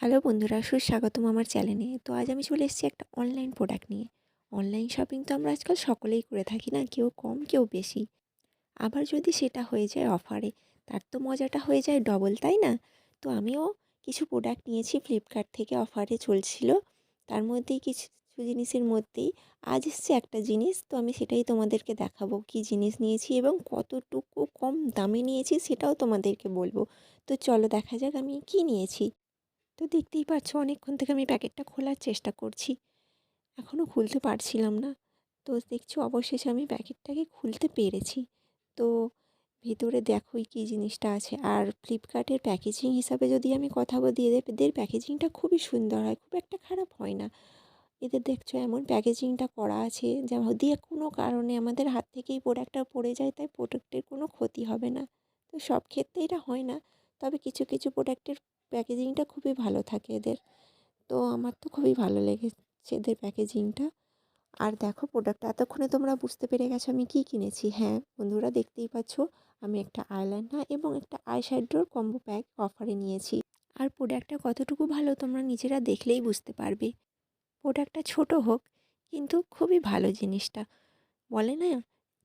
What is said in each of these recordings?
Hello বন্ধুরা, সুস্বাগতম আমার চ্যানেলে। তো আজ আমি চলে এসেছি একটা অনলাইন প্রোডাক্ট নিয়ে। অনলাইন শপিং তো আমরা আজকাল সকলেই করে থাকি না, কেউ কম কেউ বেশি। আবার যদি সেটা হয়ে যায় অফারে, তার তো মজাটা হয়ে যায় ডবল, তাই না? তো আমিও কিছু প্রোডাক্ট নিয়েছি ফ্লিপকার্ট থেকে, অফারে চলছিল। তার মধ্যেই কিছু কিছু জিনিসের মধ্যেই আজ এসছে একটা জিনিস, তো আমি সেটাই তোমাদেরকে দেখাবো কী জিনিস নিয়েছি এবং কতটুকু কম দামে নিয়েছি সেটাও তোমাদেরকে বলবো। তো চলো দেখা যাক আমি কী নিয়েছি। তো দেখতেই পাচ্ছ অনেকক্ষণ থেকে আমি প্যাকেটটা খোলার চেষ্টা করছি, এখনও খুলতে পারছিলাম না। তো দেখছি অবশেষে আমি প্যাকেটটাকে খুলতে পেরেছি। তো ভেতরে দেখোই কী জিনিসটা আছে। আর ফ্লিপকার্টের প্যাকেজিং হিসাবে যদি আমি কথা বলি, এদের প্যাকেজিংটা খুবই সুন্দর হয়, খুব একটা খারাপ হয় না। এদের দেখছো এমন প্যাকেজিংটা করা আছে যা যদি কোনো কারণে আমাদের হাত থেকেই প্রোডাক্টটা পড়ে যায়, তাই প্রোডাক্টের কোনো ক্ষতি হবে না। তো সব ক্ষেত্রে এটা হয় না, তবে কিছু কিছু প্রোডাক্টের প্যাকেজিংটা খুবই ভালো থাকে এদের। তো আমার তো খুবই ভালো লেগেছে এদের প্যাকেজিংটা। আর দেখো প্রোডাক্টটা এতক্ষণে তোমরা বুঝতে পেরে গেছো আমি কী কিনেছি। হ্যাঁ বন্ধুরা, দেখতেই পাচ্ছ আমি একটা আইলাইনার এবং একটা আইশ্যাডোর কম্বো প্যাক অফারে নিয়েছি। আর প্রোডাক্টটা কতটুকু ভালো তোমরা নিজেরা দেখলেই বুঝতে পারবে। প্রোডাক্টটা ছোট হোক, কিন্তু খুবই ভালো জিনিসটা। বলে না,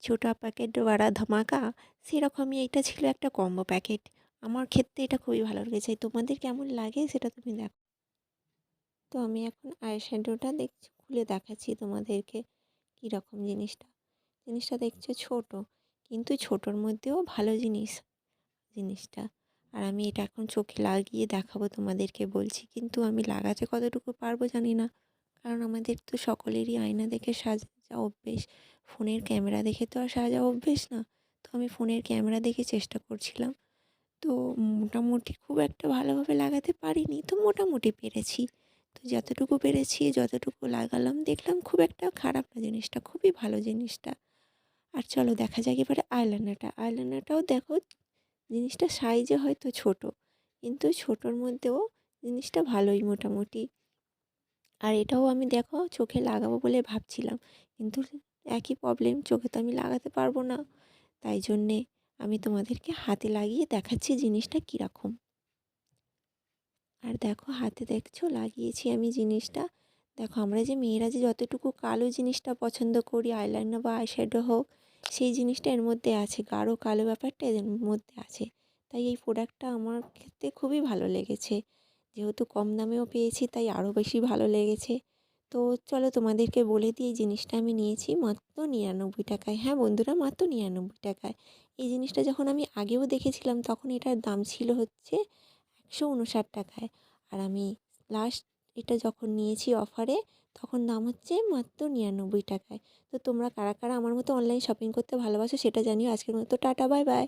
ছোটা প্যাকেট বড়া ধামাকা, সেরকমই এটা ছিল একটা কম্বো প্যাকেট। আমার ক্ষেত্রে এটা খুবই ভালো লেগেছে। তোমাদের কেমন লাগে সেটা তুমি দেখো। তো আমি এখন আইশ্যাডোটা দেখছি, খুলে দেখাচ্ছি তোমাদেরকে কীরকম জিনিসটা। জিনিসটা দেখছো ছোট, কিন্তু ছোটোর মধ্যেও ভালো জিনিস জিনিসটা। আর আমি এটা এখন চোখে লাগিয়ে দেখাবো তোমাদেরকে বলছি, কিন্তু আমি লাগাতে কতটুকু পারবো জানি না। কারণ আমাদের তো সকলেরই আয়না দেখে সাজা অভ্যেস, ফোনের ক্যামেরা দেখে তো আর সাজা অভ্যেস না। তো আমি ফোনের ক্যামেরা দেখে চেষ্টা করছিলাম। তো মোটামুটি খুব একটা ভালোভাবে লাগাতে পারিনি, তো মোটামুটি পেরেছি। তো যতটুকু পেরেছি, যতটুকু লাগালাম, দেখলাম খুব একটা খারাপ না জিনিসটা, খুবই ভালো জিনিসটা। আর চলো দেখা যাক এবারে আইলাইনারটা। আইলাইনারটাও দেখো, জিনিসটা সাইজে হয়তো ছোট, কিন্তু ছোটোর মধ্যেও জিনিসটা ভালোই মোটামুটি। আর এটাও আমি দেখো চোখে লাগাবো বলে ভাবছিলাম, কিন্তু একই প্রবলেম, চোখে তো আমি লাগাতে পারবো না। তাই জন্যে আমি তোমাদেরকে হাতে লাগিয়ে দেখাচ্ছি জিনিসটা কীরকম। আর দেখো হাতে দেখছো লাগিয়েছি আমি জিনিসটা। দেখো আমরা যে মেয়েরা যে যতটুকু কালো জিনিসটা পছন্দ করি, আইলাইনার বা আইশ্যাডো হোক, সেই জিনিসটা এর মধ্যে আছে, গাঢ় কালো ব্যাপারটা এর মধ্যে আছে। তাই এই প্রোডাক্টটা আমার ক্ষেত্রে খুবই ভালো লেগেছে। যেহেতু কম দামেও পেয়েছি তাই আরও বেশি ভালো লেগেছে। তো চলো তোমাদেরকে বলে দিই, এই জিনিসটা আমি নিয়েছি মাত্র 99 টাকায়। হ্যাঁ বন্ধুরা, মাত্র 99 টাকায়। এই জিনিসটা যখন আমি আগেও দেখেছিলাম তখন এটার দাম ছিল হচ্ছে 159 টাকায়। আর আমি লাস্ট এটা যখন নিয়েছি অফারে, তখন দাম হচ্ছে মাত্র 99 টাকায়। তো তোমরা কারা কারা আমার মতো অনলাইন শপিং করতে ভালোবাসো সেটা জানিও। আজকের মতো টাটা, বাই বাই।